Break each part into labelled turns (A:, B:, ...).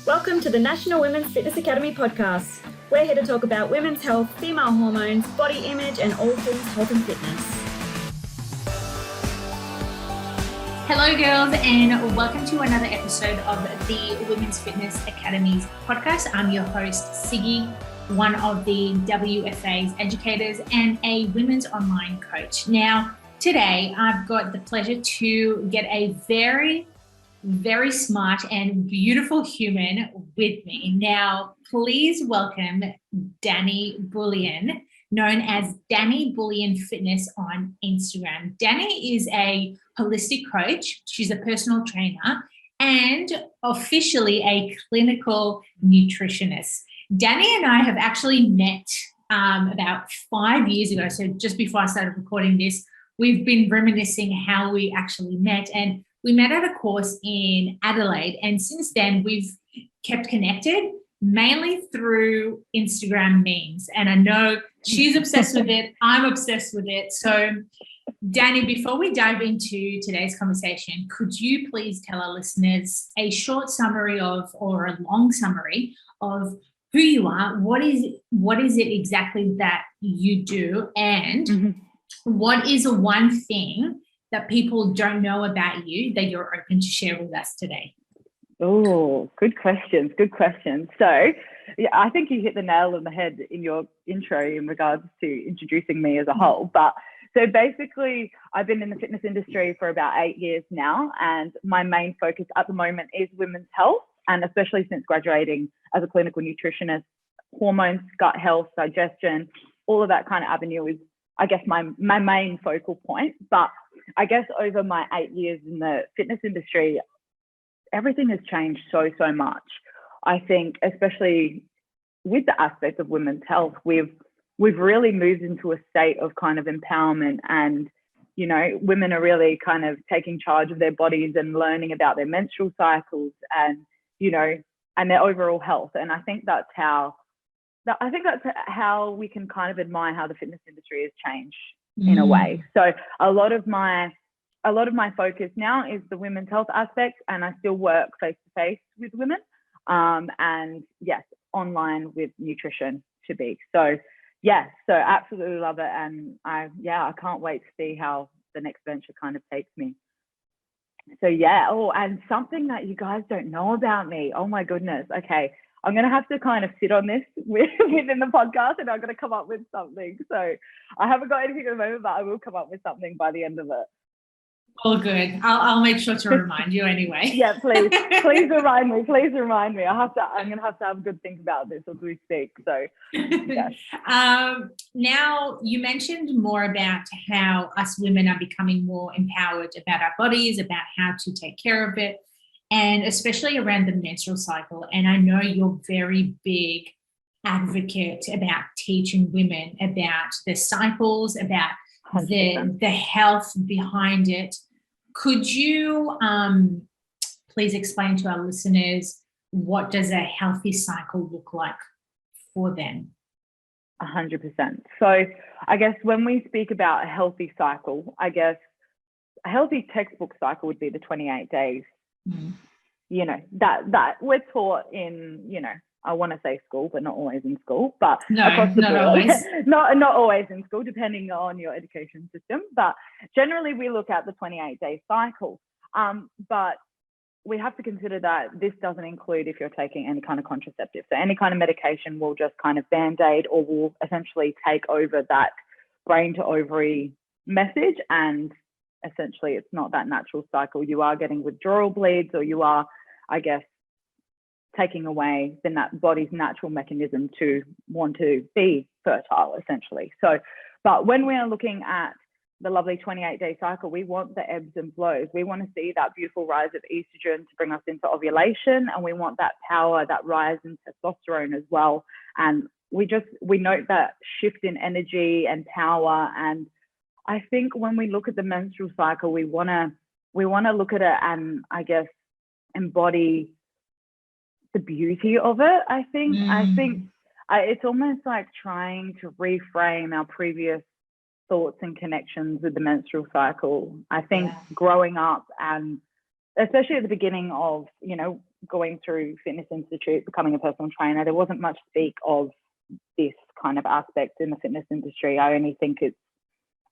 A: Welcome to the National Women's Fitness Academy podcast. We're here to talk about women's health, female hormones, body image, and all things health and fitness.
B: Hello, girls, and welcome to another episode of the Women's Fitness Academy's podcast. I'm your host, Siggy, one of the WFA's educators and a women's online coach. Now, today I've got the pleasure to get a very smart and beautiful human with me. Now, please welcome Dani Bulian, known as Dani Bulian Fitness on Instagram. Dani is a holistic coach. She's a personal trainer and officially a clinical nutritionist. Dani and I have actually met about 5 years ago. So just before I started recording this, we've been reminiscing how we actually met, and we met at a course in Adelaide, and since then we've kept connected mainly through Instagram memes. And I know she's obsessed with it. I'm obsessed with it. So, Dani, before we dive into today's conversation, could you please tell our listeners a short summary of, or a long summary of who you are? What is it exactly that you do? And what is one thing that people don't know about you that you're open to share with us today?
C: Oh, good questions. So, yeah, I think you hit the nail on the head in your intro in regards to introducing me as a whole. But so basically, I've been in the fitness industry for about 8 years now, and my main focus at the moment is women's health, and especially since graduating as a clinical nutritionist, hormones, gut health, digestion, all of that kind of avenue is, I guess, my main focal point. But I guess over my 8 years in the fitness industry, everything has changed so much. I think, especially with the aspect of women's health, we've really moved into a state of kind of empowerment, and, you know, women are really kind of taking charge of their bodies and learning about their menstrual cycles and, you know, and their overall health. And I think that's how we can kind of admire how the fitness industry has changed in a way. So a lot of my focus now is the women's health aspect, and I still work face to face with women, and yes, online with nutrition to be. So absolutely love it, and I can't wait to see how the next venture kind of takes me. So and something that you guys don't know about me. Oh my goodness. Okay. I'm going to have to kind of sit on this within the podcast, and I'm going to come up with something. So I haven't got anything at the moment, but I will come up with something by the end of it.
B: All good. I'll make sure to remind you anyway.
C: Yeah, please remind me. Please remind me. I'm going to have a good think about this as we speak. So, yes.
B: Now, you mentioned more about how us women are becoming more empowered about our bodies, about how to take care of it, and especially around the menstrual cycle. And I know you're very big advocate about teaching women about the cycles, about the health behind it. Could you please explain to our listeners, what does a healthy cycle look like for them?
C: 100%. So I guess when we speak about a healthy cycle, I guess a healthy textbook cycle would be the 28 days. You know, that we're taught in, you know, I want to say school, but not always in school, but across the board.
B: Always.
C: not always in school, depending on your education system. But generally we look at the 28-day cycle. But we have to consider that this doesn't include if you're taking any kind of contraceptive. So any kind of medication will just kind of band-aid, or will essentially take over that brain to ovary message, and essentially it's not that natural cycle. You are getting withdrawal bleeds, or you are, I guess, taking away that body's natural mechanism to want to be fertile, essentially. So, but when we are looking at the lovely 28-day cycle, we want the ebbs and flows. We want to see that beautiful rise of estrogen to bring us into ovulation, and we want that power, that rise in testosterone as well. And we note that shift in energy and power. And I think when we look at the menstrual cycle, we want to look at it and, I guess, embody the beauty of it. I think it's almost like trying to reframe our previous thoughts and connections with the menstrual cycle. I think growing up, and especially at the beginning of, you know, going through Fitness Institute, becoming a personal trainer, there wasn't much speak of this kind of aspect in the fitness industry. I only think it's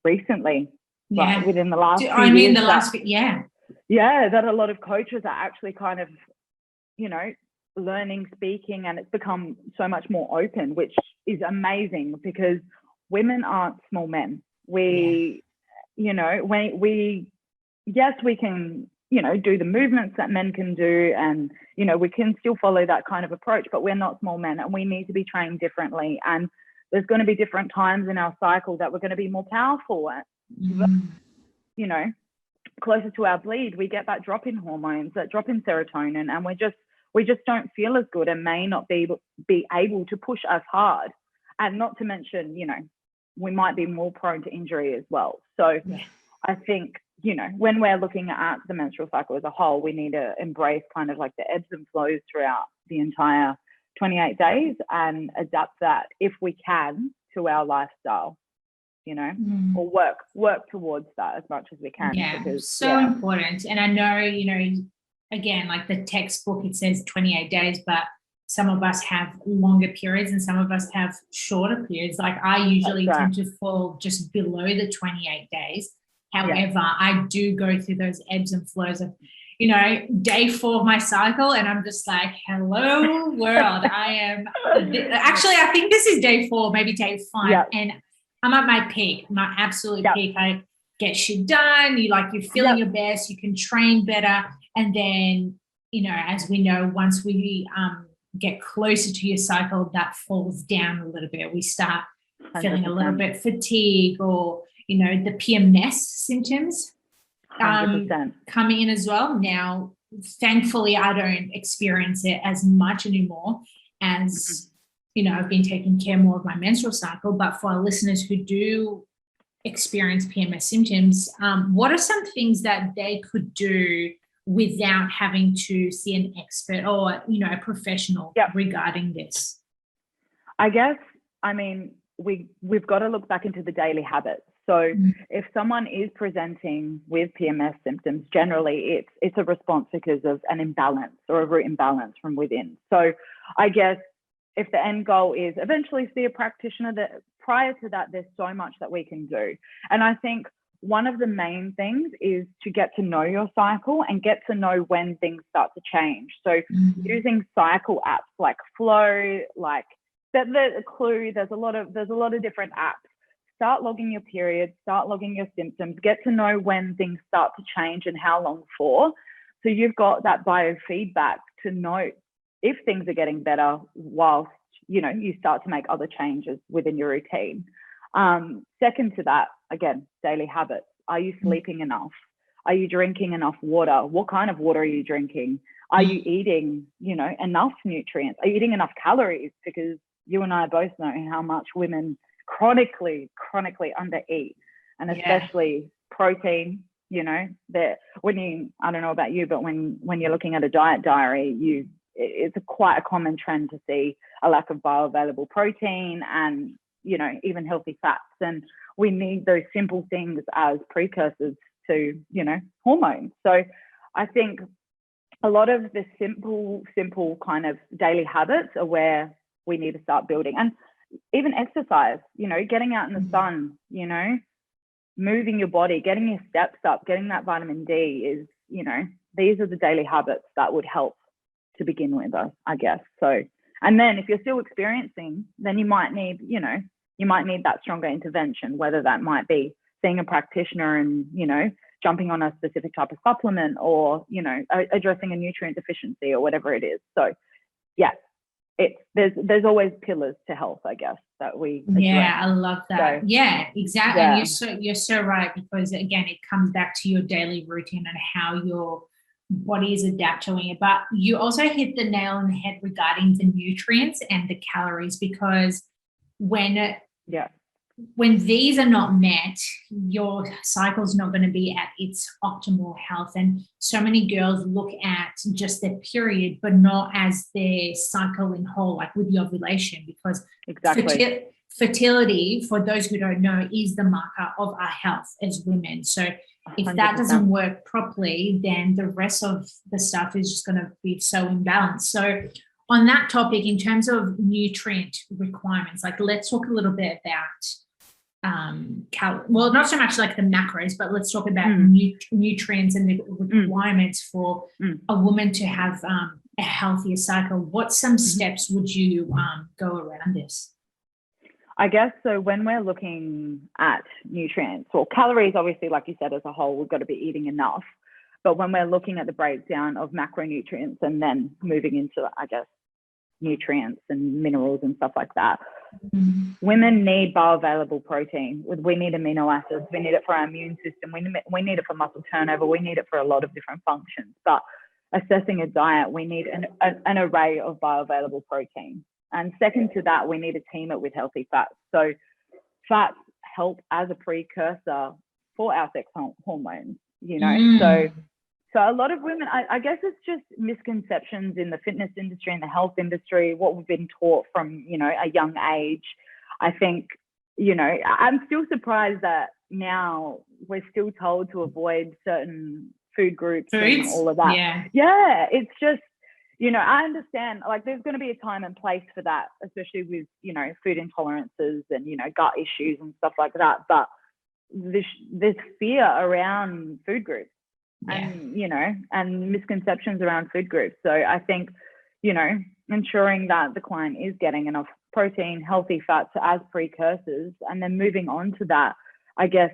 C: recently, like within the last few years, that a lot of coaches are actually kind of, you know, learning, speaking, and it's become so much more open, which is amazing because women aren't small men. We, you know, yes, we can, you know, do the movements that men can do, and, you know, we can still follow that kind of approach, but we're not small men and we need to be trained differently. And there's going to be different times in our cycle that we're going to be more powerful at, you know, closer to our bleed, we get that drop in hormones, that drop in serotonin, and we just don't feel as good and may not be able to push as hard. And not to mention, you know, we might be more prone to injury as well. So I think, you know, when we're looking at the menstrual cycle as a whole, we need to embrace kind of like the ebbs and flows throughout the entire 28 days and adapt that if we can to our lifestyle, you know, or work towards that as much as we can.
B: Yeah, because, so important. And I know, you know, again, like the textbook, it says 28 days, but some of us have longer periods and some of us have shorter periods. Like I usually tend to fall just below the 28 days. However, I do go through those ebbs and flows of, you know, day 4 of my cycle, and I'm just like, hello world. I think this is day 4, maybe day 5, and I'm at my peak, my absolute peak. I get shit done. You're feeling your best. You can train better, and then, you know, as we know, once we get closer to your cycle, that falls down a little bit. We start feeling 100%. A little bit fatigue, or, you know, the PMS symptoms coming in as well. Now, thankfully, I don't experience it as much anymore as, you know, I've been taking care more of my menstrual cycle. But for our listeners who do experience PMS symptoms, what are some things that they could do without having to see an expert or, you know, a professional regarding this?
C: I guess, I mean, we've got to look back into the daily habits. So if someone is presenting with PMS symptoms, generally it's a response because of an imbalance or a root imbalance from within. So I guess if the end goal is eventually see a practitioner, that prior to that, there's so much that we can do. And I think one of the main things is to get to know your cycle and get to know when things start to change. So using cycle apps like Flow, like the Clue, there's a lot of different apps. Start logging your periods, start logging your symptoms, get to know when things start to change and how long for. So you've got that biofeedback to note if things are getting better whilst, you know, you start to make other changes within your routine. Second to that, again, daily habits. Are you sleeping enough? Are you drinking enough water? What kind of water are you drinking? Are you eating, you know, enough nutrients? Are you eating enough calories? Because you and I both know how much women chronically undereat, and especially protein. You know, that I don't know about you, but when you're looking at a diet diary, it's quite a common trend to see a lack of bioavailable protein and, you know, even healthy fats. And we need those simple things as precursors to, you know, hormones. So I think a lot of the simple kind of daily habits are where we need to start building. And even exercise, you know, getting out in the sun, you know, moving your body, getting your steps up, getting that vitamin D is, you know, these are the daily habits that would help to begin with, I guess. So, and then if you're still experiencing, then you might need that stronger intervention, whether that might be seeing a practitioner and, you know, jumping on a specific type of supplement, or, you know, addressing a nutrient deficiency or whatever it is. So yeah, there's always pillars to health, I guess, that we address.
B: Yeah, I love that. So, yeah, exactly. Yeah. And you're so right, because again, it comes back to your daily routine and how your body is adapting it. But you also hit the nail on the head regarding the nutrients and the calories, because when these are not met, your cycle's not going to be at its optimal health. And so many girls look at just their period, but not as their cycle in whole, like with the ovulation, because fertility, for those who don't know, is the marker of our health as women. So if
C: 100%.
B: that doesn't work properly, then the rest of the stuff is just going to be so imbalanced. So on that topic, in terms of nutrient requirements, like let's talk a little bit about well, not so much like the macros, but let's talk about nutrients and the requirements for a woman to have a healthier cycle. What some steps would you go around this?
C: I guess so. When we're looking at nutrients or calories, obviously, like you said, as a whole, we've got to be eating enough. But when we're looking at the breakdown of macronutrients and then moving into, I guess, nutrients and minerals and stuff like that, women need bioavailable protein. We need amino acids. We need it for our immune system. We need it for muscle turnover. We need it for a lot of different functions. But assessing a diet, we need an array of bioavailable protein. And second to that, we need to team it with healthy fats. So fats help as a precursor for our sex hormones, you know. So a lot of women, I guess it's just misconceptions in the fitness industry and the health industry, what we've been taught from, you know, a young age. I think, you know, I'm still surprised that now we're still told to avoid certain food groups and all of that. Yeah, it's just, you know, I understand, like, there's going to be a time and place for that, especially with, you know, food intolerances and, you know, gut issues and stuff like that. But there's fear around food groups and, you know, and misconceptions around food groups. So I think, you know, ensuring that the client is getting enough protein, healthy fats as precursors, and then moving on to that, I guess,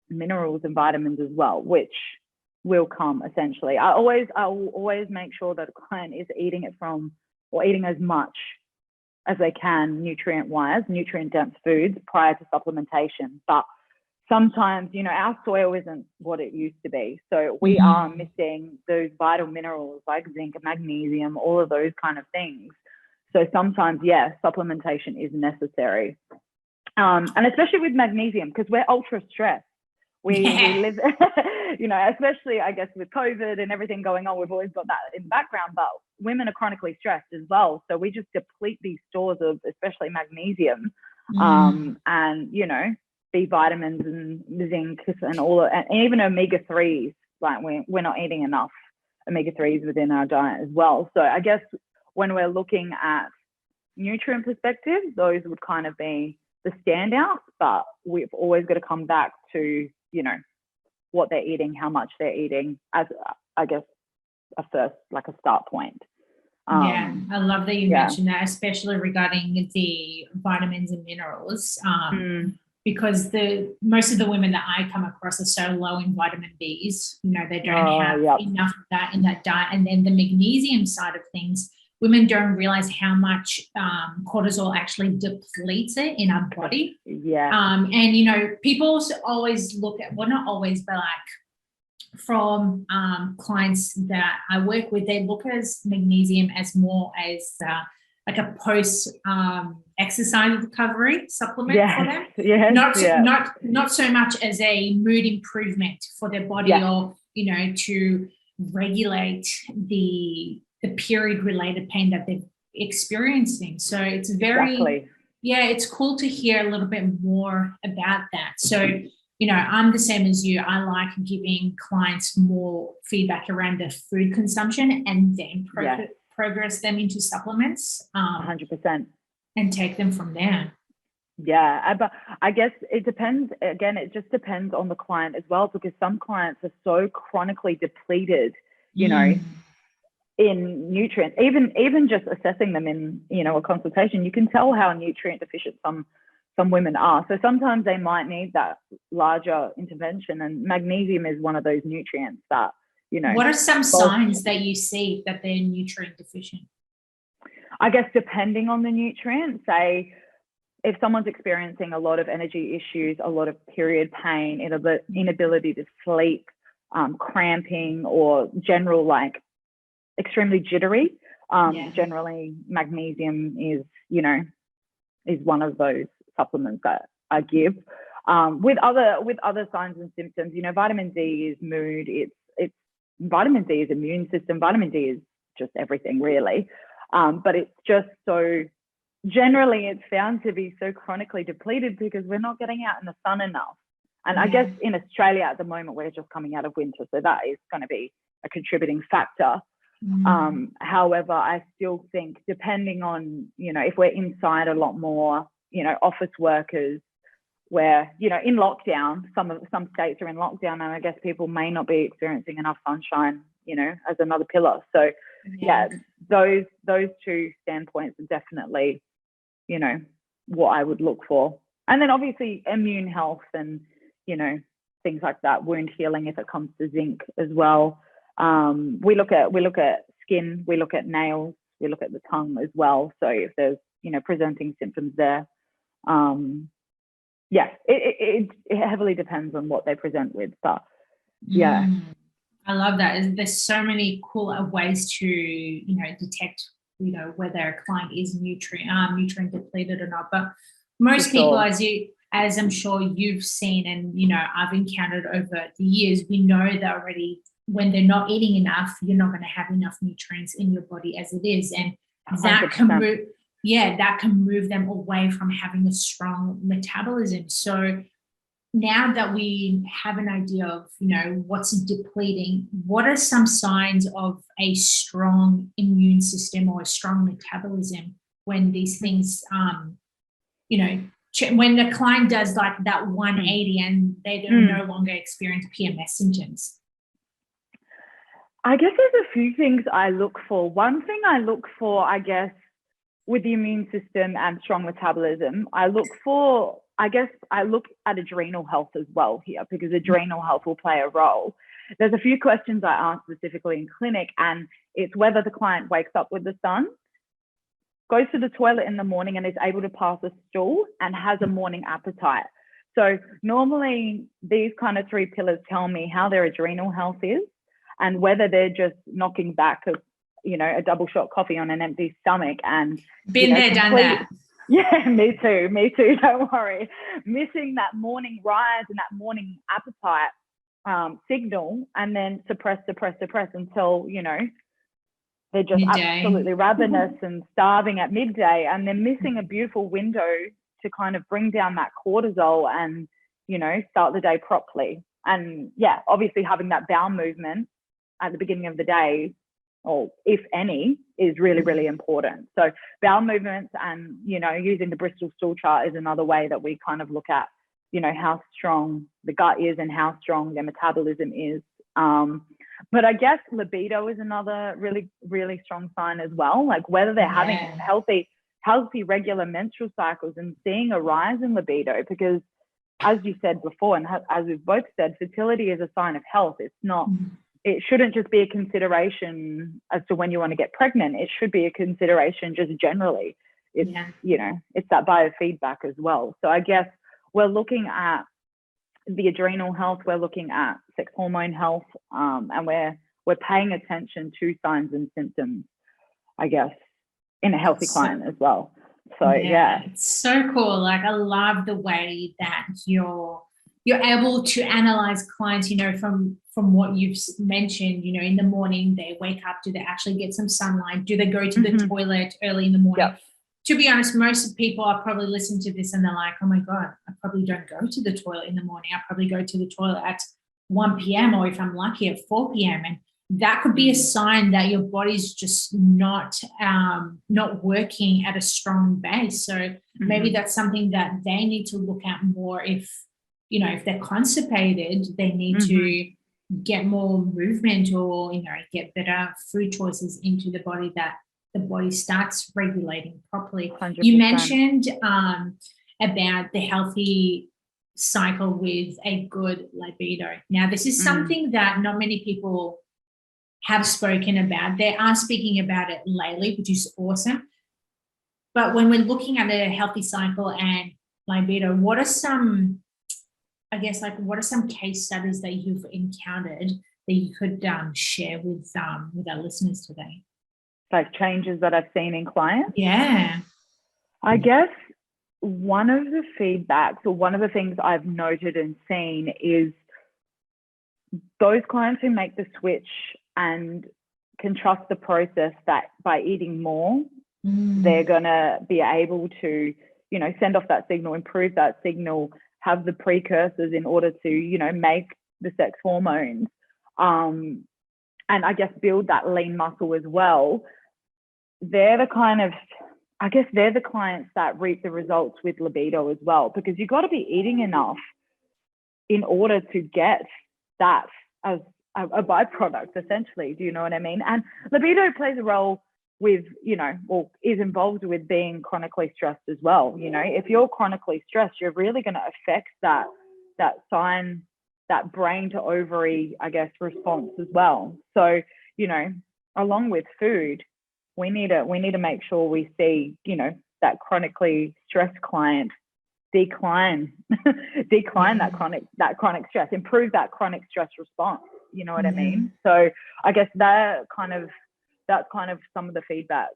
C: minerals and vitamins as well, which will come essentially. I will always make sure that a client is eating it from, or eating as much as they can nutrient-wise, nutrient-dense foods prior to supplementation. But sometimes, you know, our soil isn't what it used to be. So we are missing those vital minerals like zinc and magnesium, all of those kind of things. So sometimes, yeah, supplementation is necessary. And especially with magnesium, because we're ultra stressed. We live, you know, especially, I guess, with COVID and everything going on, we've always got that in the background, but women are chronically stressed as well. So we just deplete these stores of, especially magnesium, and, you know, B vitamins and zinc and all, and even omega-3s, like we're not eating enough omega-3s within our diet as well. So I guess when we're looking at nutrient perspectives, those would kind of be the standouts, but we've always got to come back to, you know, what they're eating, how much they're eating as, I guess, a first, like a start point.
B: I love that you mentioned that, especially regarding the vitamins and minerals, because most of the women that I come across are so low in vitamin Bs. You know, they don't have enough of that in that diet. And then the magnesium side of things, women don't realize how much cortisol actually depletes it in our body. And, you know, people always look at, well, not always, but like from clients that I work with, they look at magnesium as more as like a post exercise recovery supplement for them. Not so much as a mood improvement for their body or, you know, to regulate the period related pain that they're experiencing. So it's very, it's cool to hear a little bit more about that. So, you know, I'm the same as you. I like giving clients more feedback around their food consumption and then progress them into supplements.
C: 100%.
B: And take them from there.
C: Yeah, but I guess it depends. Again, it just depends on the client as well, because some clients are so chronically depleted, you know, in nutrients. Even just assessing them in, you know, a consultation, you can tell how nutrient deficient some women are. So sometimes they might need that larger intervention, and magnesium is one of those nutrients that, you know.
B: What are some signs that you see that they're nutrient deficient?
C: I guess depending on the nutrient, say if someone's experiencing a lot of energy issues, a lot of period pain, inability to sleep, cramping, or general, like, extremely jittery, generally magnesium is, you know, is one of those supplements that I give. With other signs and symptoms, you know, vitamin D is mood, it's vitamin D is immune system, vitamin D is just everything really. But it's just so generally it's found to be so chronically depleted because we're not getting out in the sun enough. And I guess in Australia at the moment, we're just coming out of winter, so that is going to be a contributing factor. However, I still think depending on, if we're inside a lot more, office workers, where, in lockdown, some states are in lockdown, and I guess people may not be experiencing enough sunshine, as another pillar. So those two standpoints are definitely, what I would look for. And then obviously immune health and, things like that, wound healing if it comes to zinc as well. We look at skin, we look at nails, we look at the tongue as well. So if there's, presenting symptoms there, it heavily depends on what they present with. But
B: I love that. There's so many cool ways to, detect, whether a client is nutrient depleted or not. But most people, as I'm sure you've seen and, I've encountered over the years, we know that already when they're not eating enough, you're not going to have enough nutrients in your body as it is. And that 100%. That can move them away from having a strong metabolism. So now that we have an idea of, what's depleting, what are some signs of a strong immune system or a strong metabolism when these things, when the client does like that 180 and they don't no longer experience PMS symptoms?
C: I guess there's a few things I look for. One thing I look for, I guess, with the immune system and strong metabolism, I look at adrenal health as well here, because adrenal health will play a role. There's a few questions I ask specifically in clinic, and it's whether the client wakes up with the sun, goes to the toilet in the morning and is able to pass a stool, and has a morning appetite. So normally these kind of three pillars tell me how their adrenal health is, and whether they're just knocking back a double shot coffee on an empty stomach and
B: been there, done that.
C: Yeah, me too, don't worry. Missing that morning rise and that morning appetite signal, and then suppress until, they're just midday. Absolutely ravenous and starving at midday, and then missing a beautiful window to kind of bring down that cortisol and, start the day properly. And obviously having that bowel movement at the beginning of the day, or if any, is really, really important. So bowel movements and, using the Bristol stool chart is another way that we kind of look at, how strong the gut is and how strong their metabolism is. But I guess libido is another really, really strong sign as well, like whether they're having healthy, regular menstrual cycles and seeing a rise in libido, because as you said before, and as we've both said, fertility is a sign of health. It's not, it shouldn't just be a consideration as to when you want to get pregnant. It should be a consideration just generally. It's, it's that biofeedback as well. So I guess we're looking at the adrenal health, we're looking at sex hormone health, and we're paying attention to signs and symptoms, I guess, in a healthy client as well. So
B: it's so cool. Like, I love the way that you're able to analyze clients, from what you've mentioned, in the morning they wake up, do they actually get some sunlight? Do they go to the toilet early in the morning? Yep. To be honest, most people are probably listening to this and they're like, oh my God, I probably don't go to the toilet in the morning. I probably go to the toilet at 1 p.m. or if I'm lucky at 4 p.m. And that could be a sign that your body's just not working at a strong base. So maybe that's something that they need to look at more. If they're constipated, they need to get more movement or, get better food choices into the body, that the body starts regulating properly. 100%. You mentioned about the healthy cycle with a good libido. Now, this is something that not many people have spoken about. They are speaking about it lately, which is awesome. But when we're looking at a healthy cycle and libido, what are some case studies that you've encountered that you could share with our listeners today?
C: Like changes that I've seen in clients?
B: Yeah.
C: I guess one of the feedbacks or one of the things I've noted and seen is those clients who make the switch and can trust the process that by eating more they're going to be able to, you know, send off that signal, improve that signal, have the precursors in order to, you know, make the sex hormones, and I guess build that lean muscle as well. They're the kind of, I guess they're the clients that reap the results with libido as well, because you've got to be eating enough in order to get that as a byproduct, essentially. Do you know what I mean? And libido plays a role with, you know, or is involved with being chronically stressed as well. You know, if you're chronically stressed, you're really going to affect that sign, that brain to ovary, I guess, response as well. So, you know, along with food, we need to make sure we see, you know, that chronically stressed client decline that chronic stress, improve that chronic stress response. You know what I mean? So I guess that's kind of some of the feedback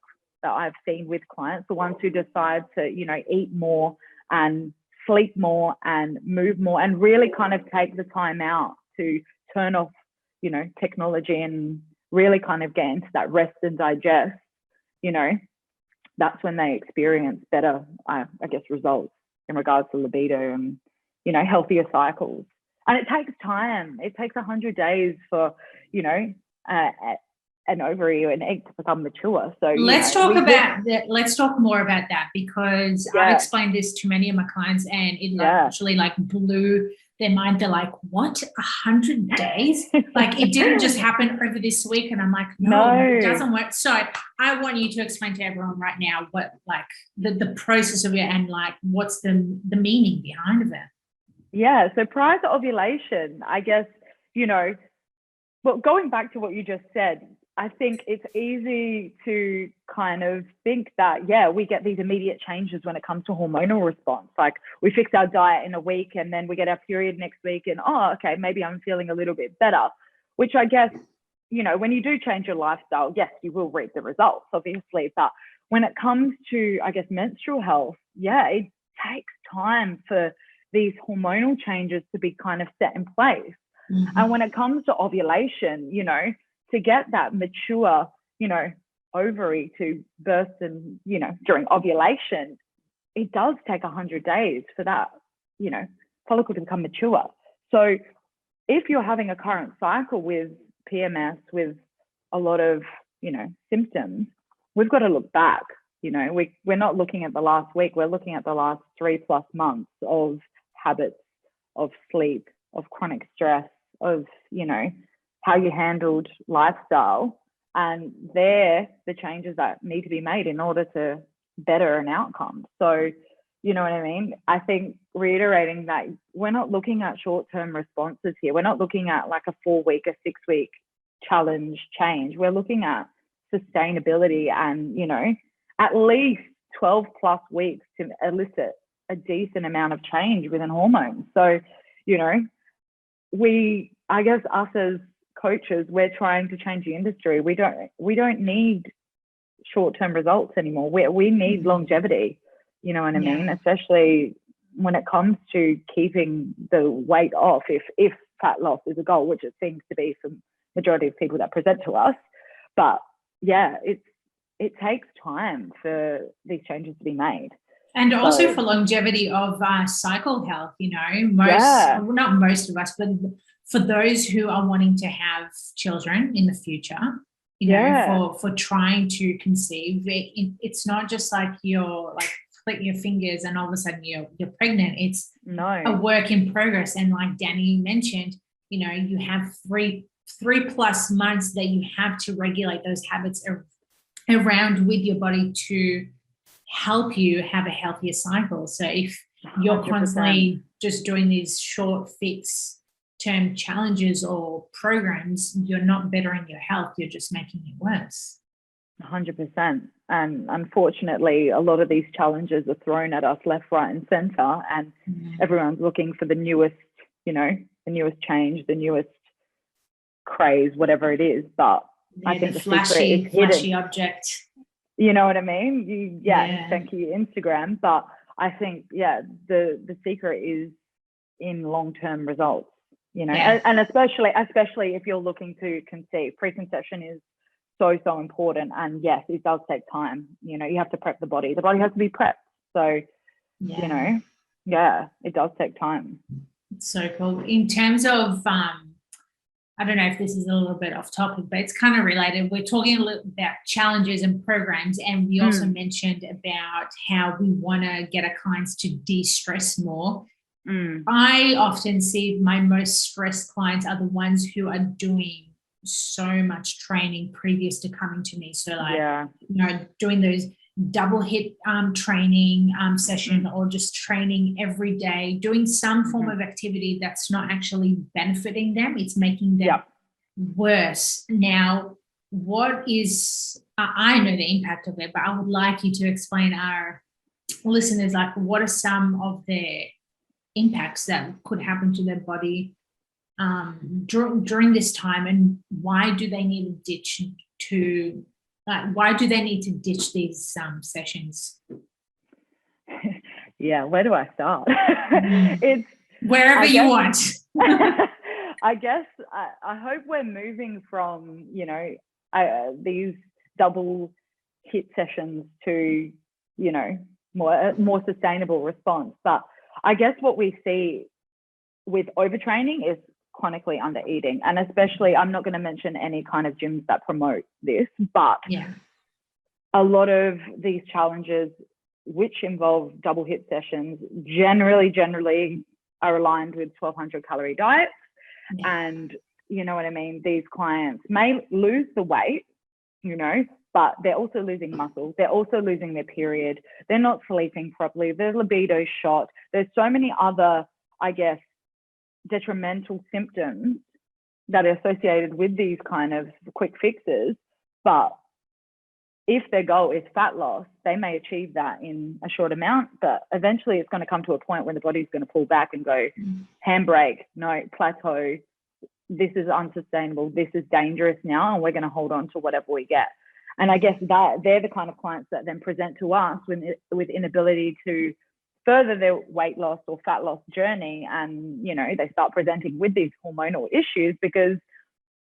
C: that I've seen with clients, the ones who decide to, you know, eat more and sleep more and move more and really kind of take the time out to turn off, you know, technology and really kind of get into that rest and digest. You know, that's when they experience better, I guess, results in regards to libido and, you know, healthier cycles. And it takes time. It takes 100 days for, you know, an ovary or an egg to become mature. So
B: let's talk more about that, because I've explained this to many of my clients, and it actually like blew their mind. They're like, what, 100 days? Like, it didn't just happen over this week. And I'm like, no, it doesn't work. So I want you to explain to everyone right now what, like, the process of it, and like what's the meaning behind of it.
C: Yeah. So prior to ovulation, I guess, you know, well, going back to what you just said, I think it's easy to kind of think that, yeah, we get these immediate changes when it comes to hormonal response. Like, we fix our diet in a week and then we get our period next week and, oh, okay, maybe I'm feeling a little bit better, which I guess, you know, when you do change your lifestyle, yes, you will reap the results, obviously. But when it comes to, I guess, menstrual health, yeah, it takes time for these hormonal changes to be kind of set in place. And when it comes to ovulation, you know, to get that mature, you know, ovary to burst and, you know, during ovulation, it does take 100 days for that, you know, follicle to become mature. So if you're having a current cycle with PMS, with a lot of, you know, symptoms, we've got to look back. You know, we're not looking at the last week, we're looking at the last 3+ months of habits, of sleep, of chronic stress, of, you know, how you handled lifestyle, and they're the changes that need to be made in order to better an outcome. So, you know what I mean? I think reiterating that we're not looking at short-term responses here. We're not looking at like a 4-week, a 6-week challenge change. We're looking at sustainability and, you know, at least 12+ weeks to elicit a decent amount of change within hormones. So, you know, I guess us as coaches, we're trying to change the industry. We don't need short-term results anymore. We need longevity, you know what I mean? Especially when it comes to keeping the weight off, if fat loss is a goal, which it seems to be for majority of people that present to us. But yeah, it takes time for these changes to be made.
B: And also for longevity of cycle health, you know, not most of us, but for those who are wanting to have children in the future, you know, for trying to conceive, it's not just like you're like click your fingers and all of a sudden you're pregnant. It's a work in progress. And like Dani mentioned, you know, you have 3+ months that you have to regulate those habits around with your body to help you have a healthier cycle. So if you're 100%. Constantly just doing these short fix term challenges or programs, you're not bettering your health, you're just making it worse.
C: 100%. And unfortunately, a lot of these challenges are thrown at us left, right, and center, and everyone's looking for the newest, you know, the newest change, the newest craze, whatever it is. But I think the flashy object. You know what I mean? Thank you, Instagram. But I think, the secret is in long-term results, you know, and especially if you're looking to conceive. Preconception is so important. And yes, it does take time. You know, you have to prep the body. The body has to be prepped. So, you know, yeah, it does take time.
B: It's so cool. In terms of, I don't know if this is a little bit off topic, but it's kind of related. We're talking a little about challenges and programs, and we also mentioned about how we want to get our clients to de-stress more. I often see my most stressed clients are the ones who are doing so much training previous to coming to me. So like, you know, doing those double hit training session, or just training every day, doing some form of activity that's not actually benefiting them. It's making them worse. Now, what is, I know the impact of it, but I would like you to explain our listeners, like, what are some of the impacts that could happen to their body during this time, and why do they need to ditch these sessions?
C: Yeah, where do I start? It's
B: wherever you want.
C: I guess I hope we're moving from, you know, these double hit sessions to, you know, more sustainable response. But I guess what we see with overtraining is chronically undereating, and especially, I'm not going to mention any kind of gyms that promote this, but a lot of these challenges which involve double hit sessions generally are aligned with 1,200 calorie diets. And you know what I mean, these clients may lose the weight, you know, but they're also losing muscle, they're also losing their period, they're not sleeping properly, their libido shot, there's so many other, I guess, detrimental symptoms that are associated with these kind of quick fixes. But if their goal is fat loss, they may achieve that in a short amount, but eventually it's going to come to a point when the body's going to pull back and go, handbrake, no, plateau, this is unsustainable, this is dangerous now, and we're going to hold on to whatever we get. And I guess that they're the kind of clients that then present to us with inability to further their weight loss or fat loss journey. And, you know, they start presenting with these hormonal issues because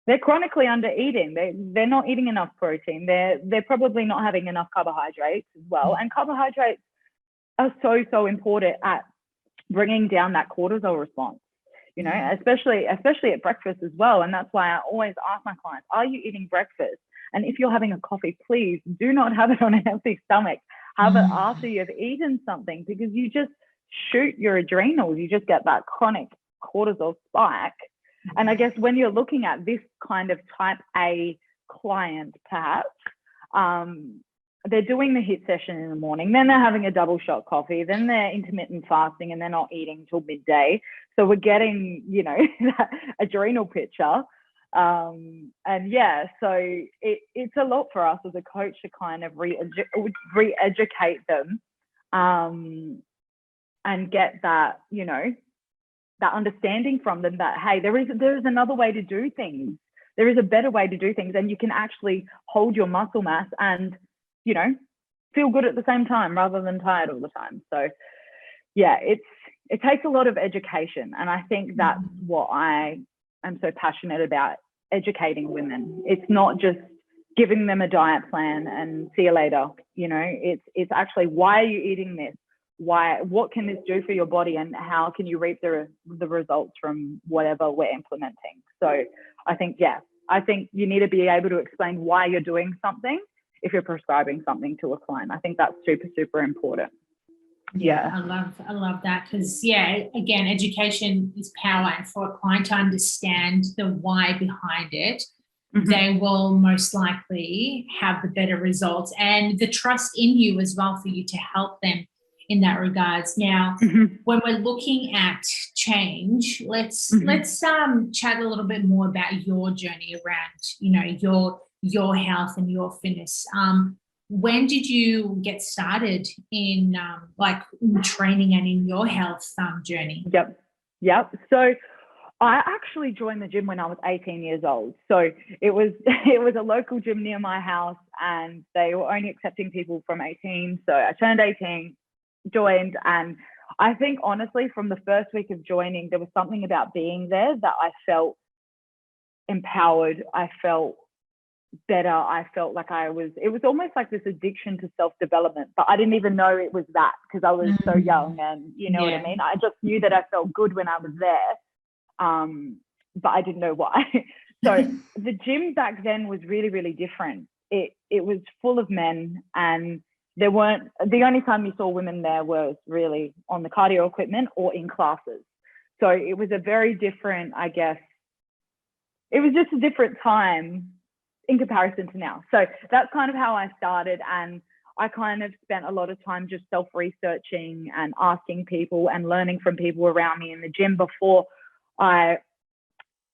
C: they're chronically undereating. They're not eating enough protein. They're probably not having enough carbohydrates as well. And carbohydrates are so important at bringing down that cortisol response, you know, especially at breakfast as well. And that's why I always ask my clients, are you eating breakfast? And if you're having a coffee, please do not have it on an empty stomach. Have it after you've eaten something, because you just shoot your adrenals. You just get that chronic cortisol spike. And I guess when you're looking at this kind of type A client, perhaps, they're doing the HIIT session in the morning, then they're having a double shot coffee, then they're intermittent fasting, and they're not eating till midday. So we're getting, you know, that adrenal picture. And yeah, so it's a lot for us as a coach to kind of re-educate them and get that, you know, that understanding from them that, hey, there is another way to do things. There is a better way to do things, and you can actually hold your muscle mass and, you know, feel good at the same time rather than tired all the time. So yeah, it takes a lot of education, and I think that's what I'm so passionate about, educating women. It's not just giving them a diet plan and see you later. You know, it's actually, why are you eating this? What can this do for your body, and how can you reap the results from whatever we're implementing? So I think you need to be able to explain why you're doing something if you're prescribing something to a client. I think that's super important.
B: Yeah, I love that, because again, education is power, and for a client to understand the why behind it, they will most likely have the better results and the trust in you as well for you to help them in that regards. Now, when we're looking at change, let's chat a little bit more about your journey around, you know, your health and your fitness. When did you get started in in training and in your health journey?
C: Yep. So I actually joined the gym when I was 18 years old. So it was a local gym near my house, and they were only accepting people from 18. So I turned 18, joined, and I think honestly from the first week of joining, there was something about being there that I felt empowered. I felt better I felt like it was almost like this addiction to self-development, but I didn't even know it was that because I was so young, and you know what I mean? I just knew that I felt good when I was there, but I didn't know why. So the gym back then was really, really different. It was full of men, and the only time you saw women there was really on the cardio equipment or in classes. So it was a very different, I guess, it was just a different time in comparison to now. So that's kind of how I started. And I kind of spent a lot of time just self-researching and asking people and learning from people around me in the gym before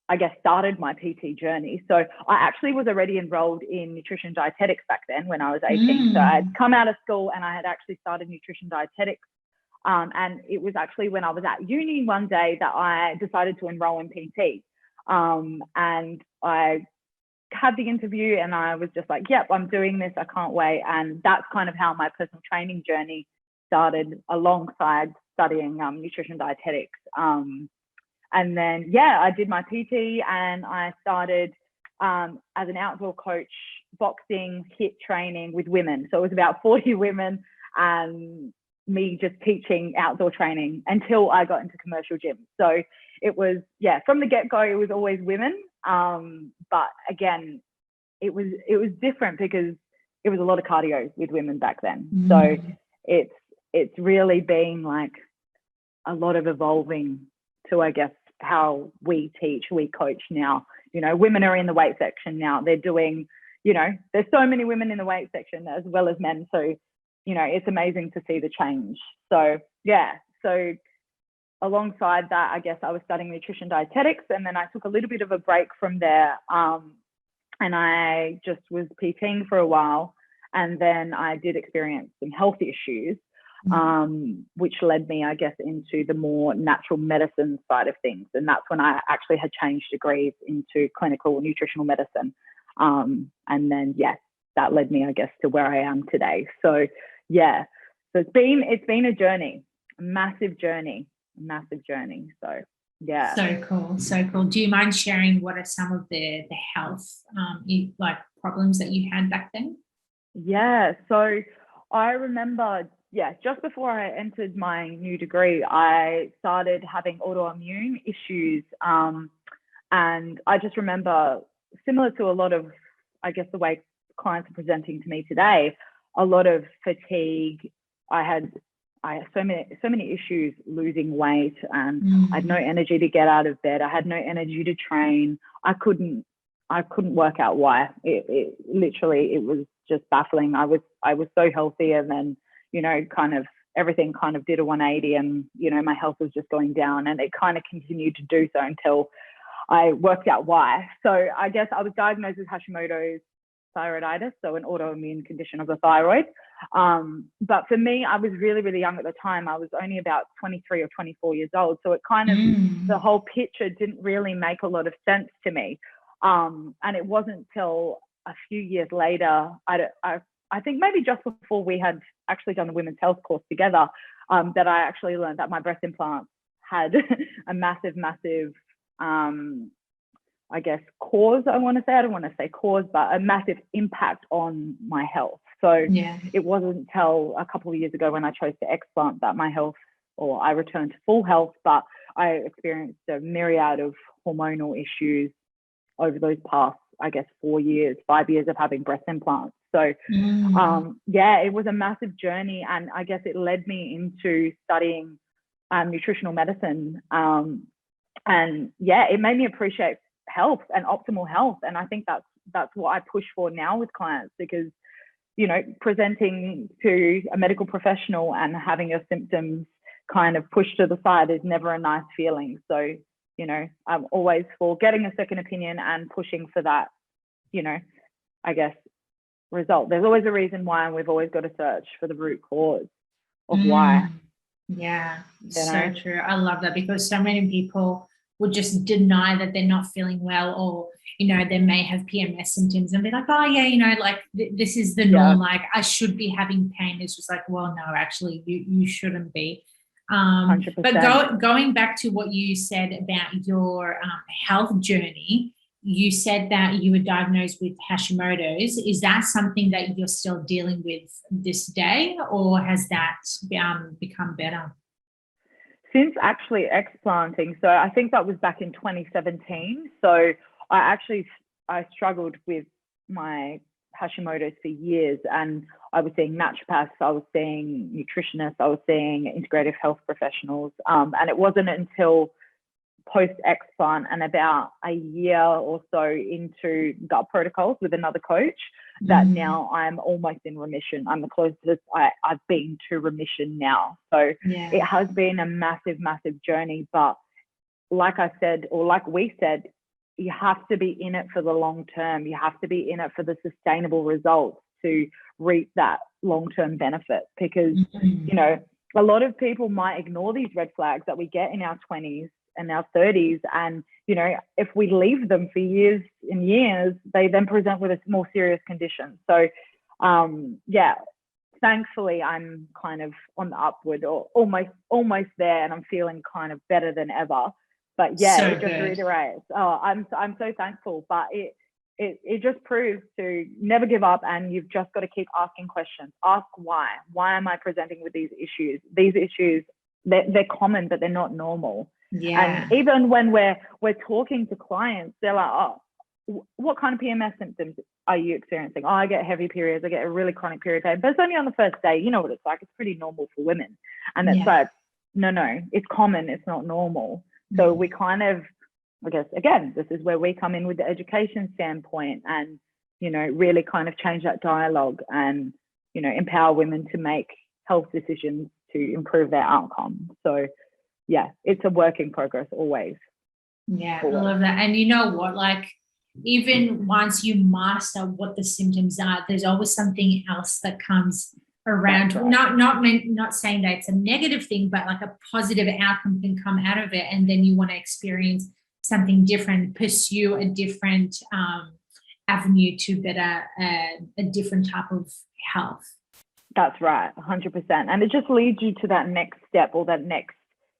C: I guess, started my PT journey. So I actually was already enrolled in nutrition dietetics back then when I was 18. So I'd come out of school and I had actually started nutrition dietetics. And it was actually when I was at uni one day that I decided to enroll in PT. And I had the interview and I was just like, yep, I'm doing this. I can't wait. And that's kind of how my personal training journey started alongside studying nutrition dietetics. And then, I did my PT and I started as an outdoor coach, boxing, HIIT training with women. So it was about 40 women and me just teaching outdoor training until I got into commercial gyms. So it was, from the get-go, it was always women. But again, it was different because it was a lot of cardio with women back then. So it's really been like a lot of evolving to, I guess, how we teach, we coach now. You know, women are in the weight section now. They're doing, you know, there's so many women in the weight section as well as men. So, you know, it's amazing to see the change. So, so alongside that, I guess I was studying nutrition dietetics, and then I took a little bit of a break from there. And I just was PTing for a while. And then I did experience some health issues, which led me, I guess, into the more natural medicine side of things. And that's when I actually had changed degrees into clinical nutritional medicine. And then, that led me, I guess, to where I am today. So, so it's been a journey, a massive journey. So,
B: So cool. Do you mind sharing what are some of the health problems that you had back then?
C: So I remember, just before I entered my new degree, I started having autoimmune issues. And I just remember, similar to a lot of, I guess, the way clients are presenting to me today, a lot of fatigue. I had so many issues losing weight, and I had no energy to get out of bed. I had no energy to train. I couldn't work out why. It literally, it was just baffling. I was so healthy, and then, you know, kind of everything kind of did a 180, and, you know, my health was just going down, and it kind of continued to do so until I worked out why. So I guess I was diagnosed with Hashimoto's thyroiditis, so an autoimmune condition of the thyroid. But for me, I was really, really young at the time. I was only about 23 or 24 years old. So it kind of, the whole picture didn't really make a lot of sense to me. And it wasn't till a few years later, I think maybe just before we had actually done the women's health course together, that I actually learned that my breast implant had a massive, I guess, cause, I don't want to say cause, but a massive impact on my health. So it wasn't till a couple of years ago when I chose to explant that my health, or I returned to full health, but I experienced a myriad of hormonal issues over those past, I guess, 5 years of having breast implants. So it was a massive journey, and I guess it led me into studying nutritional medicine. And it made me appreciate health and optimal health. And I think that's what I push for now with clients, because, you know, presenting to a medical professional and having your symptoms kind of pushed to the side is never a nice feeling. So, you know, I'm always for getting a second opinion and pushing for that, you know, I guess, result. There's always a reason why, and we've always got to search for the root cause of why.
B: Yeah, so true. I love that, because so many people would just deny that they're not feeling well, or, you know, they may have PMS symptoms and be like, oh yeah, you know, like this is the norm, like I should be having pain. It's just like, well, no, actually you shouldn't be.
C: 100%.
B: But going back to what you said about your health journey, you said that you were diagnosed with Hashimoto's. Is that something that you're still dealing with this day, or has that become better?
C: Since actually explanting, so I think that was back in 2017. So I struggled with my Hashimoto's for years, and I was seeing naturopaths, I was seeing nutritionists, I was seeing integrative health professionals, and it wasn't until post-explant and about a year or so into gut protocols with another coach that now I'm almost in remission. I'm the closest I've been to remission now. So it has been a massive, massive journey. But like I said, or like we said, you have to be in it for the long term. You have to be in it for the sustainable results to reap that long-term benefit, because, you know, a lot of people might ignore these red flags that we get in our 20s and our 30s. And, you know, if we leave them for years and years, they then present with a more serious condition. So, thankfully, I'm kind of on the upward, or almost there, and I'm feeling kind of better than ever. But yeah, so it just reiterates. Oh, I'm so thankful. But it just proves to never give up, and you've just got to keep asking questions. Ask why. Why am I presenting with these issues? These issues, they're common, but they're not normal. Yeah. And even when we're talking to clients, they're like, oh, what kind of PMS symptoms are you experiencing? Oh, I get heavy periods. I get a really chronic period pain, but it's only on the first day. You know what it's like. It's pretty normal for women. And it's like, no, it's common. It's not normal. So we kind of, I guess, again, this is where we come in with the education standpoint and, you know, really kind of change that dialogue and, you know, empower women to make health decisions to improve their outcome. So, yeah, it's a work in progress always.
B: Yeah, I love that. And you know what, like, even once you master what the symptoms are, there's always something else that comes around. Right. Not saying that it's a negative thing, but like a positive outcome can come out of it, and then you want to experience something different, pursue a different avenue to better a different type of health.
C: That's right, 100%. And it just leads you to that next step or that next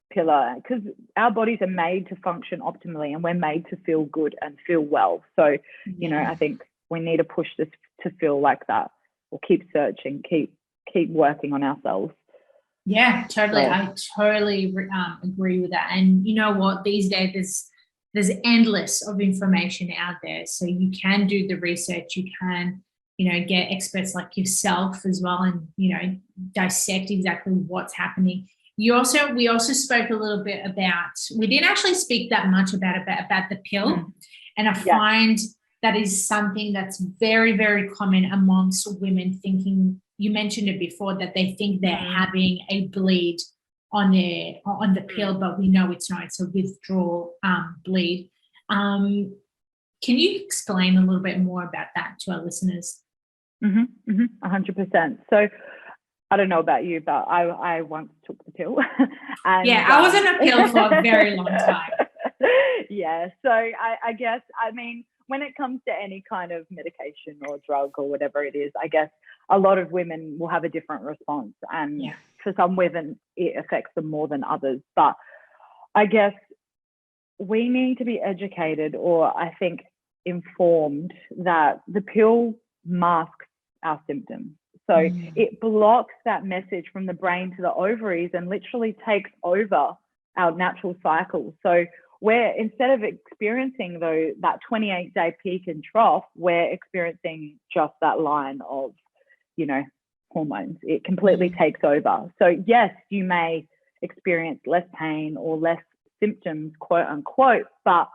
C: pillar, because our bodies are made to function optimally, and we're made to feel good and feel well. So, you know, I think we need to push this to feel like that, or keep searching, keep working on ourselves.
B: Yeah, totally. So, I totally agree with that. And you know what, these days there's endless of information out there, so you can do the research, you can, you know, get experts like yourself as well, and, you know, dissect exactly what's happening. We also spoke a little bit about, we didn't actually speak that much about the pill. And I find that is something that's very, very common amongst women, thinking, you mentioned it before, that they think they're having a bleed on the pill, but we know it's not. It's a withdrawal bleed. Can you explain a little bit more about that to our listeners?
C: 100%. So I don't know about you, but I once took the pill.
B: And, I was on a pill for a very long time.
C: Yeah. So I guess, I mean, when it comes to any kind of medication or drug or whatever it is, I guess a lot of women will have a different response. And for some women, it affects them more than others. But I guess we need to be educated, or I think informed, that the pill masks our symptoms. So it blocks that message from the brain to the ovaries and literally takes over our natural cycle. So where instead of experiencing that 28-day peak and trough, we're experiencing just that line of, you know, hormones. It completely takes over. So yes, you may experience less pain or less symptoms, quote unquote, but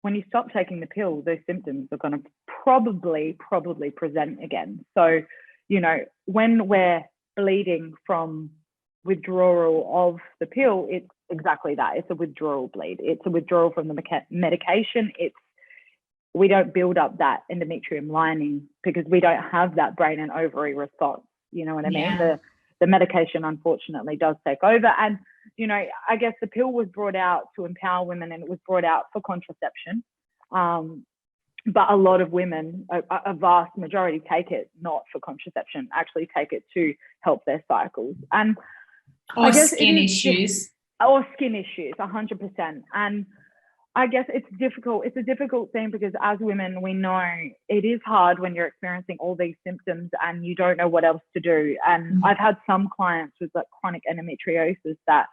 C: when you stop taking the pill, those symptoms are going to probably present again. So, you know, when we're bleeding from withdrawal of the pill, it's exactly that. It's a withdrawal bleed. It's a withdrawal from the medication. We don't build up that endometrium lining because we don't have that brain and ovary response. You know what I mean? The medication, unfortunately, does take over. And, you know, I guess the pill was brought out to empower women, and it was brought out for contraception. But a lot of women, a vast majority, take it not for contraception, actually take it to help their cycles. And
B: or skin issues.
C: Or skin issues, 100%. And I guess it's difficult. It's a difficult thing because as women, we know it is hard when you're experiencing all these symptoms and you don't know what else to do. And I've had some clients with like chronic endometriosis that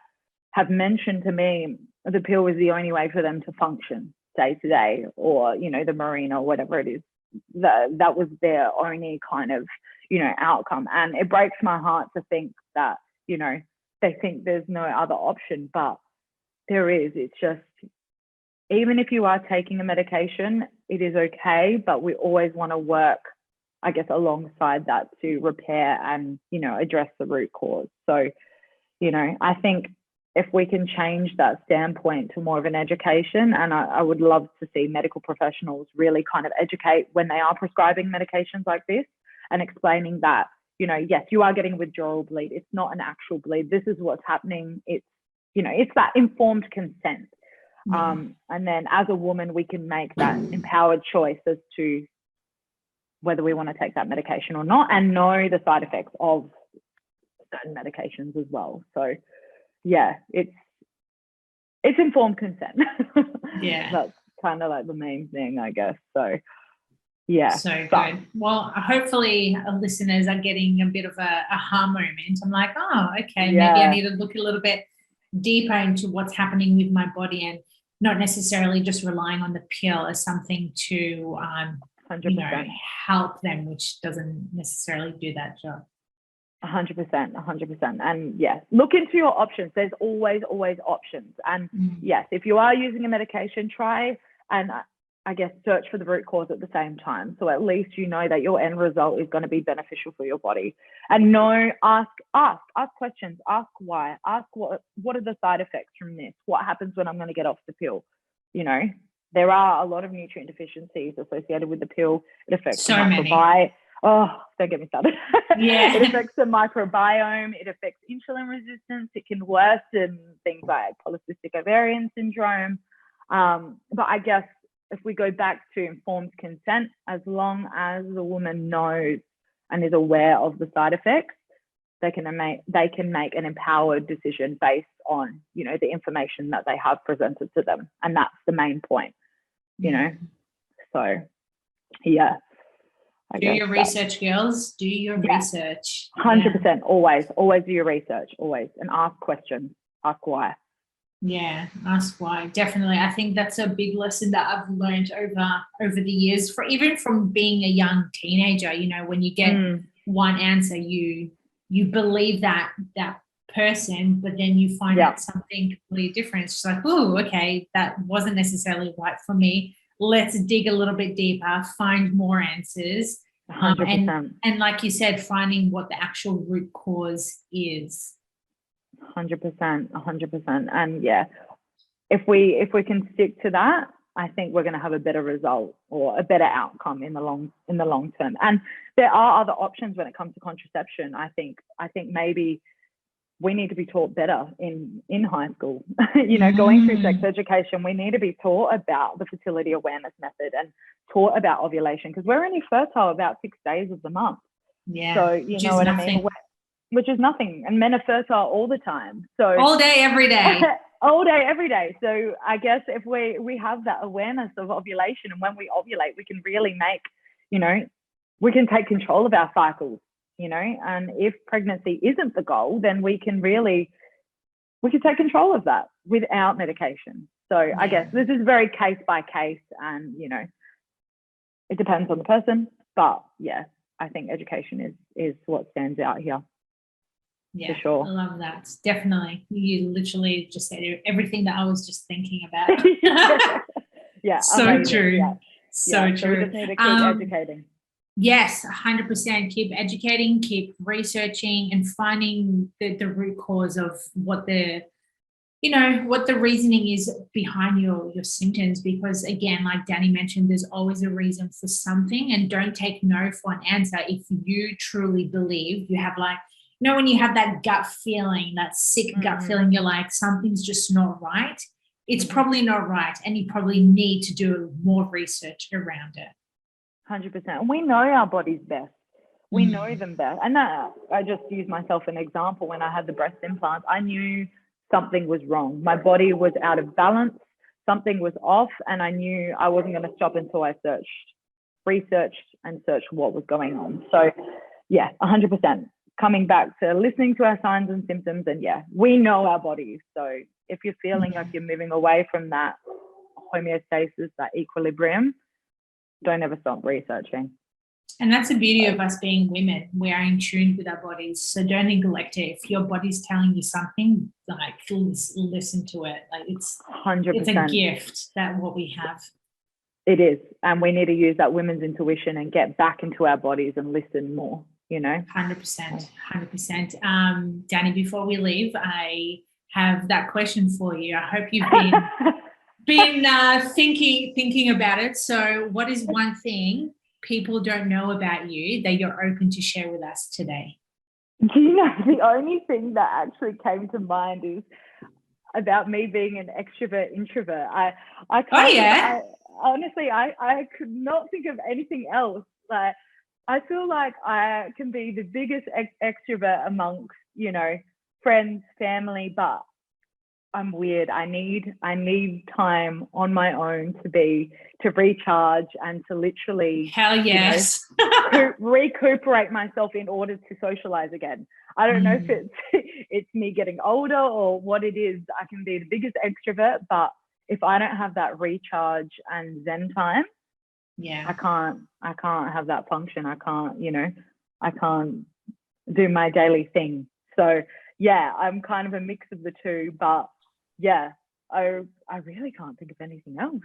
C: have mentioned to me the pill was the only way for them to function day to day, or, you know, the marine or whatever it is. That was their only kind of, you know, outcome. And it breaks my heart to think that, you know, they think there's no other option, but there is. It's just, even if you are taking a medication, it is okay, but we always want to work, I guess, alongside that to repair and, you know, address the root cause. So, you know, I think if we can change that standpoint to more of an education, and I would love to see medical professionals really kind of educate when they are prescribing medications like this and explaining that, you know, yes, you are getting withdrawal bleed. It's not an actual bleed. This is what's happening. It's, you know, it's that informed consent. And then as a woman, we can make that empowered choice as to whether we want to take that medication or not, and know the side effects of certain medications as well. So yeah, it's informed consent.
B: Yeah.
C: That's kind of like the main thing, I guess. So yeah.
B: So good. Well, hopefully listeners are getting a bit of a aha moment. I'm like, oh, okay, maybe I need to look a little bit deeper into what's happening with my body, and not necessarily just relying on the pill as something to, you know, help them, which doesn't necessarily do that job.
C: 100%. And yes, look into your options. There's always options. And yes, if you are using a medication, try and I guess search for the root cause at the same time. So at least you know that your end result is going to be beneficial for your body. And ask questions, ask why, ask what are the side effects from this? What happens when I'm going to get off the pill? You know, there are a lot of nutrient deficiencies associated with the pill. It affects
B: so
C: the microbiome. Oh, don't get me started.
B: Yeah.
C: It affects the microbiome. It affects insulin resistance. It can worsen things like polycystic ovarian syndrome. But I guess if we go back to informed consent, as long as the woman knows and is aware of the side effects, they can make an empowered decision based on, you know, the information that they have presented to them. And that's the main point, you know. So yeah.
B: Do your research, girls. Do your research.
C: 100%. Always do your research. Always. And ask questions. Ask why.
B: Yeah, ask why. Definitely. I think that's a big lesson that I've learned over the years, even from being a young teenager. You know, when you get one answer, you believe that person, but then you find out something completely different. It's just like, oh, okay, that wasn't necessarily right for me. Let's dig a little bit deeper, find more answers.
C: 100%.
B: And like you said, finding what the actual root cause is.
C: 100%. And yeah, if we can stick to that, I think we're going to have a better result or a better outcome in the long term. And there are other options when it comes to contraception. I think maybe we need to be taught better in high school. You know, going through sex education, we need to be taught about the fertility awareness method and taught about ovulation, because we're only fertile about 6 days of the month.
B: Yeah.
C: So you know what I mean? Which is nothing. And men are fertile all the time. So
B: all day, every day.
C: All day, every day. So I guess if we have that awareness of ovulation, and when we ovulate, we can really make, you know, we can take control of our cycles. You know, and if pregnancy isn't the goal, then we can take control of that without medication. So I guess this is very case by case, and, you know, it depends on the person. But yeah, I think education is what stands out here.
B: Yeah,
C: for sure.
B: I love that. Definitely. You literally just said everything that I was just thinking about.
C: Yeah.
B: So
C: amazing.
B: true.
C: Yeah.
B: So true.
C: So we just need to keep educating.
B: Yes, 100%. Keep educating, keep researching, and finding the root cause of what the reasoning is behind your symptoms. Because again, like Dani mentioned, there's always a reason for something, and don't take no for an answer. If you truly believe, you have, like, you know, when you have that gut feeling, that sick gut feeling, you're like, something's just not right. It's probably not right, and you probably need to do more research around it.
C: 100%. And we know our bodies best. We know them best. And I just use myself an example. When I had the breast implants, I knew something was wrong. My body was out of balance. something was off, and I knew I wasn't going to stop until I researched and searched what was going on. So yeah, 100%. Coming back to listening to our signs and symptoms, and yeah, we know our bodies. So if you're feeling like you're moving away from that homeostasis, that equilibrium, don't ever stop researching.
B: And that's the beauty of us being women. We are in tune with our bodies. So don't neglect it. If your body's telling you something, like listen to it. Like it's
C: 100%.
B: It's a gift that what we have.
C: It is. And we need to use that women's intuition and get back into our bodies and listen more, you know?
B: 100%. Dani, before we leave, I have that question for you. I hope you've been thinking about it. So what is one thing people don't know about you that you're open to share with us today?
C: You know, the only thing that actually came to mind is about me being an extrovert introvert. Honestly, I could not think of anything else. Like, I feel like I can be the biggest extrovert amongst, you know, friends, family, but I'm weird. I need time on my own to recharge and to literally,
B: hell yes,
C: recuperate myself in order to socialize again. I don't know if it's me getting older or what it is. I can be the biggest extrovert, but if I don't have that recharge and zen time, I can't have that function. I can't do my daily thing. So yeah, I'm kind of a mix of the two, but yeah, I really can't think of anything else.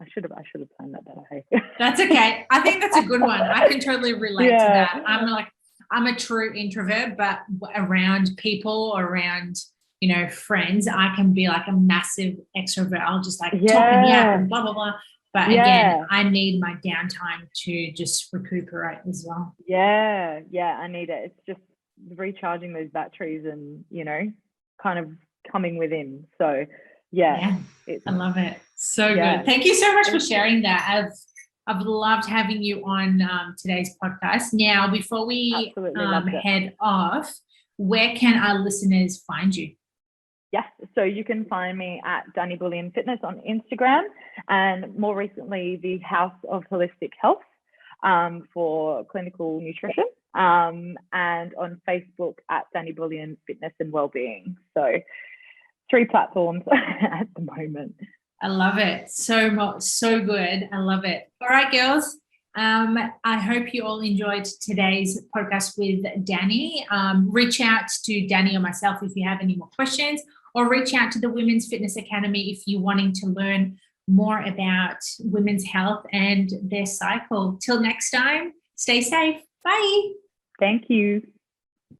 C: I should have planned that better. Hey?
B: That's okay. I think that's a good one. I can totally relate to that. I'm a true introvert, but around people, around, you know, friends, I can be like a massive extrovert. I'll just like talk and yap and blah, blah, blah. But again, I need my downtime to just recuperate as well.
C: Yeah, I need it. It's just recharging those batteries and, you know, kind of coming within. So I
B: love it. So good. Thank you so much for sharing that. I've loved having you on today's podcast. Now, before we head off, where can our listeners find you?
C: Yes, so you can find me at Dani Bulian Fitness on Instagram, and more recently the House of Holistic Health for clinical nutrition, and on Facebook at Dani Bulian Fitness and Wellbeing. So 3 platforms at the moment.
B: I love it. So good. I love it. All right, girls. I hope you all enjoyed today's podcast with Dani. Reach out to Dani or myself if you have any more questions, or reach out to the Women's Fitness Academy if you're wanting to learn more about women's health and their cycle. Till next time, stay safe. Bye.
C: Thank you.